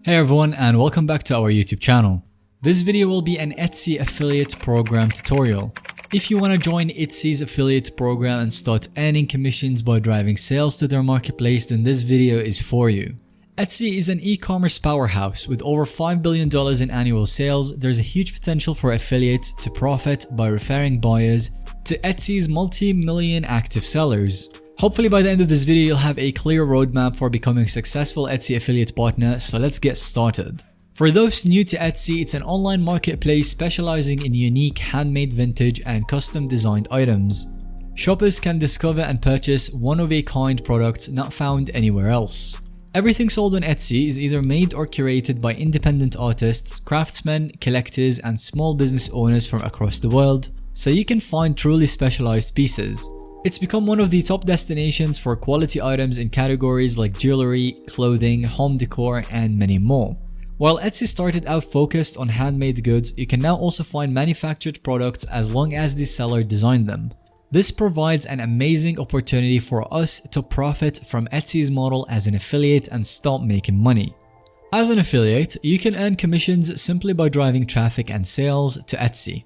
Hey everyone, and welcome back to our YouTube channel. This video will be an Etsy affiliate program tutorial. If you want to join Etsy's affiliate program and start earning commissions by driving sales to their marketplace, then this video is for you. Etsy is an e-commerce powerhouse with over $5 billion in annual sales. There's a huge potential for affiliates to profit by referring buyers to Etsy's multi-million active sellers. Hopefully by the end of this video you'll have a clear roadmap for becoming a successful Etsy affiliate partner, so let's get started. For those new to Etsy, it's an online marketplace specializing in unique handmade, vintage and custom designed items. Shoppers can discover and purchase one-of-a-kind products not found anywhere else. Everything sold on Etsy is either made or curated by independent artists, craftsmen, collectors and small business owners from across the world, so you can find truly specialized pieces. It's become one of the top destinations for quality items in categories like jewelry, clothing, home decor, and many more. While Etsy started out focused on handmade goods, you can now also find manufactured products as long as the seller designed them. This provides an amazing opportunity for us to profit from Etsy's model as an affiliate and start making money. As an affiliate, you can earn commissions simply by driving traffic and sales to Etsy.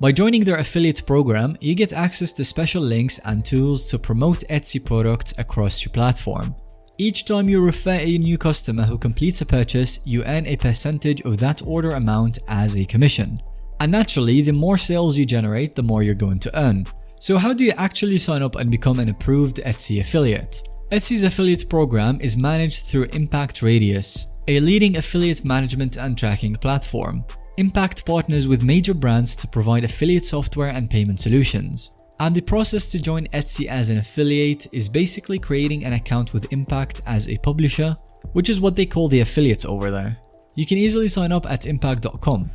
By joining their affiliate program, you get access to special links and tools to promote Etsy products across your platform. Each time you refer a new customer who completes a purchase, you earn a percentage of that order amount as a commission. And naturally, the more sales you generate, the more you're going to earn. So how do you actually sign up and become an approved Etsy affiliate? Etsy's affiliate program is managed through Impact Radius, a leading affiliate management and tracking platform. Impact partners with major brands to provide affiliate software and payment solutions. And the process to join Etsy as an affiliate is basically creating an account with Impact as a publisher, which is what they call the affiliates over there. You can easily sign up at impact.com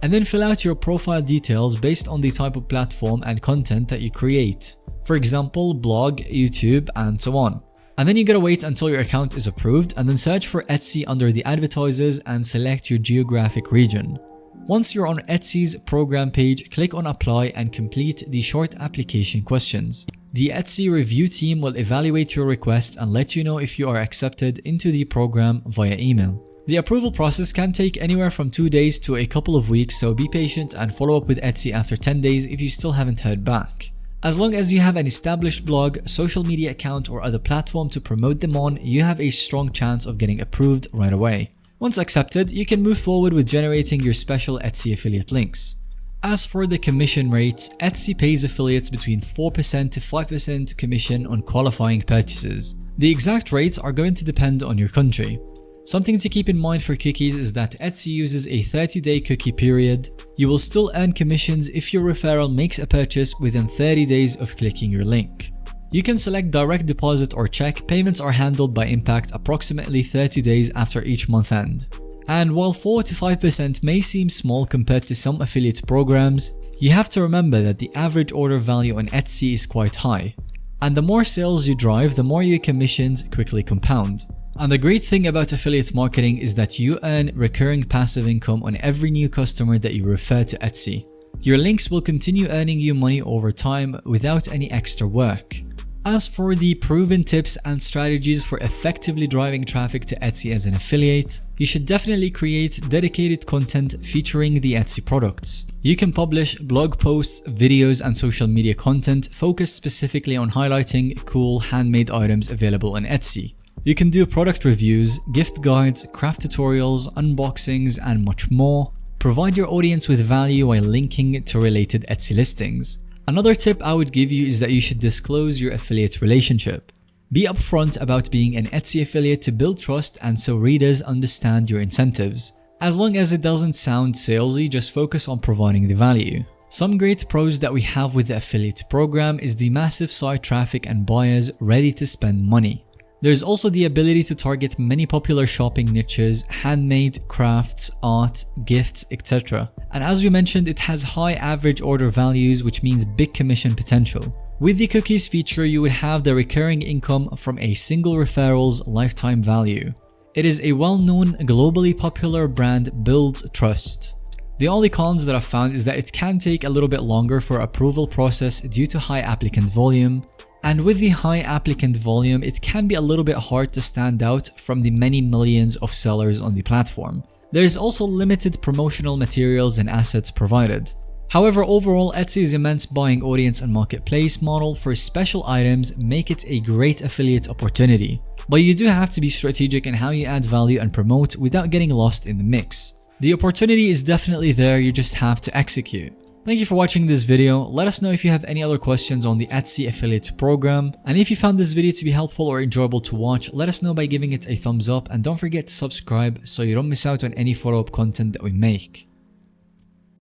and then fill out your profile details based on the type of platform and content that you create. For example, blog, YouTube, and so on. And then you gotta wait until your account is approved and then search for Etsy under the advertisers and select your geographic region. Once you're on Etsy's program page, click on apply and complete the short application questions. The Etsy review team will evaluate your request and let you know if you are accepted into the program via email. The approval process can take anywhere from 2 days to a couple of weeks, so be patient and follow up with Etsy after 10 days if you still haven't heard back. As long as you have an established blog, social media account or other platform to promote them on, you have a strong chance of getting approved right away. Once accepted, you can move forward with generating your special Etsy affiliate links. As for the commission rates, Etsy pays affiliates between 4% to 5% commission on qualifying purchases. The exact rates are going to depend on your country. Something to keep in mind for cookies is that Etsy uses a 30-day cookie period. You will still earn commissions if your referral makes a purchase within 30 days of clicking your link. You can select direct deposit or check. Payments are handled by Impact approximately 30 days after each month end. And while 4 to 5% may seem small compared to some affiliate programs, you have to remember that the average order value on Etsy is quite high. And the more sales you drive, the more your commissions quickly compound. And the great thing about affiliate marketing is that you earn recurring passive income on every new customer that you refer to Etsy. Your links will continue earning you money over time without any extra work. As for the proven tips and strategies for effectively driving traffic to Etsy as an affiliate, you should definitely create dedicated content featuring the Etsy products. You can publish blog posts, videos, and social media content focused specifically on highlighting cool handmade items available on Etsy. You can do product reviews, gift guides, craft tutorials, unboxings, and much more. Provide your audience with value while linking to related Etsy listings. Another tip I would give you is that you should disclose your affiliate relationship. Be upfront about being an Etsy affiliate to build trust and so readers understand your incentives. As long as it doesn't sound salesy, just focus on providing the value. Some great pros that we have with the affiliate program is the massive site traffic and buyers ready to spend money. There's also the ability to target many popular shopping niches, handmade, crafts, art, gifts, etc. And as we mentioned, it has high average order values, which means big commission potential. With the cookies feature, you would have the recurring income from a single referral's lifetime value. It is a well-known, globally popular brand, builds trust. The only cons that I've found is that it can take a little bit longer for approval process due to high applicant volume. And with the high applicant volume, it can be a little bit hard to stand out from the many millions of sellers on the platform. There is also limited promotional materials and assets provided. However, overall, Etsy's immense buying audience and marketplace model for special items make it a great affiliate opportunity. But you do have to be strategic in how you add value and promote without getting lost in the mix. The opportunity is definitely there, you just have to execute. Thank you for watching this video. Let us know if you have any other questions on the Etsy affiliate program. And if you found this video to be helpful or enjoyable to watch, let us know by giving it a thumbs up, and don't forget to subscribe so you don't miss out on any follow-up content that we make.